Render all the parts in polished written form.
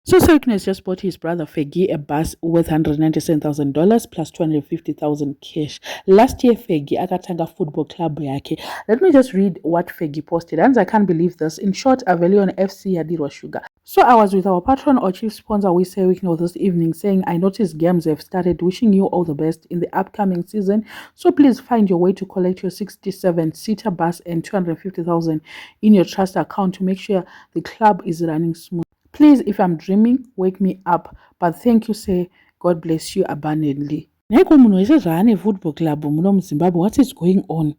So Serkness just bought his brother Fergie a bus worth $197,000 plus $250,000 cash. Last year, Fergie akatanga football club yake. Let me just read what Fergie posted. And I can't believe this. In short, Avelion FC Yadirwa Sugar. So I was with our patron or chief sponsor, we say Weekno, this evening, saying, I noticed games have started. Wishing you all the best in the upcoming season. So please find your way to collect your 67-seater bus and 250,000 in your trust account to make sure the club is running smooth. Please, if I'm dreaming, wake me up. But thank you, say, God bless you abundantly. Neko munhu wese zvaane football club muno muZimbabwe, what is going on?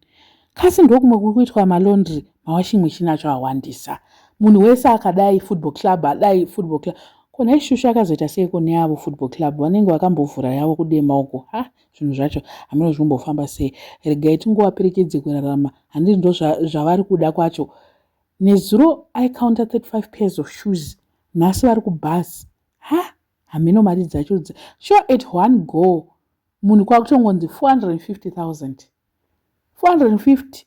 Kasi ndokumwe kuri kuitwa malaundry, mawashing machine acho awandisa. Munhu wese akadai football club, adai football club. Kona ishushu akazoita seiko neavo football club, vanenge vakambovhura yavo kudema uko. Zvinhu zvacho hameno zvinombofamba sei. Regai tingovaperekedze kurarama. Handiti ndo zvavari kuda kwacho. Nezuro I counted 35 pairs of shoes. Nhasi vari kubhazi hameno mari dzacho sure at one go munhu kwakutongonzi 450,000 450.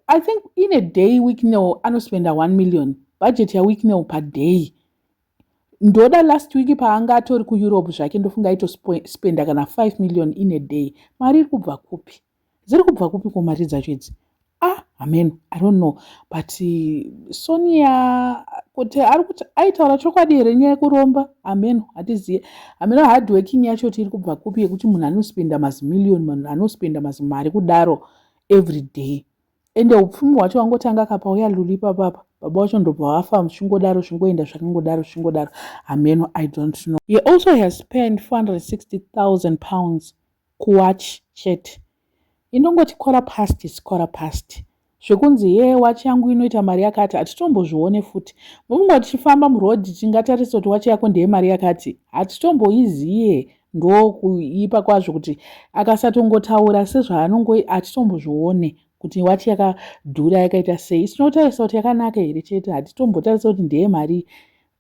I think in a day Weekno anospenda 1 million budget ya Weekno per day. Ndoda last week paanga atori kuEurope zvake ndofunga aitospenda kana 5 million in a day. Mari iri kubva kupi? Dziri kubva kupi ko mari dzacho idzi? Amen, I don't know, but Sonia kuti arikuti aitaura chokwadi here nyaya yekuromba. Amen, hatiziye. Ameno hard working yacho tiri kubva kupi yekuti munhu anospenda mazimillion, munhu anospenda mazimari kudaro every day. Ende upfumi hwacho wangotanga kapauya luli papapa. Baba wacho ndobva wafa zvingodaro zvingoenda zvakangodaro zvingodaro. Amen, I don't know. He also has spent 460,000 pounds kuwatch shirt. Inongoti quarter past. Zvekunzi ye watch yangu inoita mari yakati hatitombozvione futi. Mungu tichifamba murodhi tingatarisa kuti watch yako ndeye mari yakati. Hatitomboiziye ndo kuipa kwazvo kuti akasatongotaura sezvaanongo hatitombozvione kuti watch yakadhura yakaita sei. Tinotarisa kuti yakanaka here chete. Hatitombotarisa kuti ndeye mari.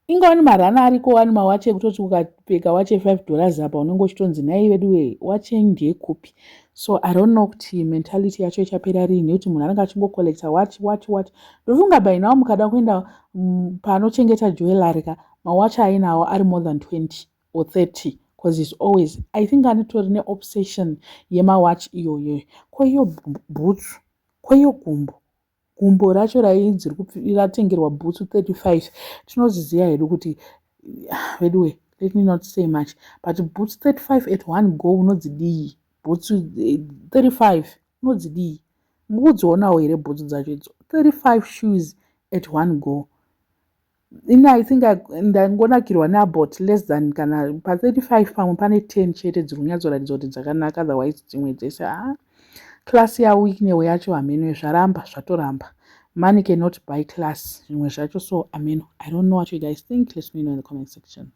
Ingava marana ariko ani mawachi ekutoti ukapfeka wachi $5 apa unenge uchitonzi nai vedu wachi ndiye kupi. So I don't know kuti mentality yacho ichapera rini nekuti munhu anenge achingokollecta watch. Ndofunga by now mukada kuenda panochengeta jewelry ka mawachi ainawo ari more than 20 or 30 because he's always, I think anitori neobsession yemawatch iyoyo. Kwaiyo boots, kwaiyo gumbo racho rainzi ratengerwa boots 35. Tinoziziya hedu kuti veduwe, let me not say much, but boots 35 at one go unodzidii. Boots 35 unodzidii. Mukudzionawo here boots dzacho idzo 35 shoes at one go. I think ndangonakirwa neabout less than kana pa 35 pamwe pane 10 chete dziri kunyatsoratidza kuti dzakanaka, otherwise dzimwe dzese class yaWeeknewo yacho hameno zvaramba zvatoramba. Money cannot buy class zvimwe zvacho. So ameno, I don't know what you guys think. Let me know in the comment section.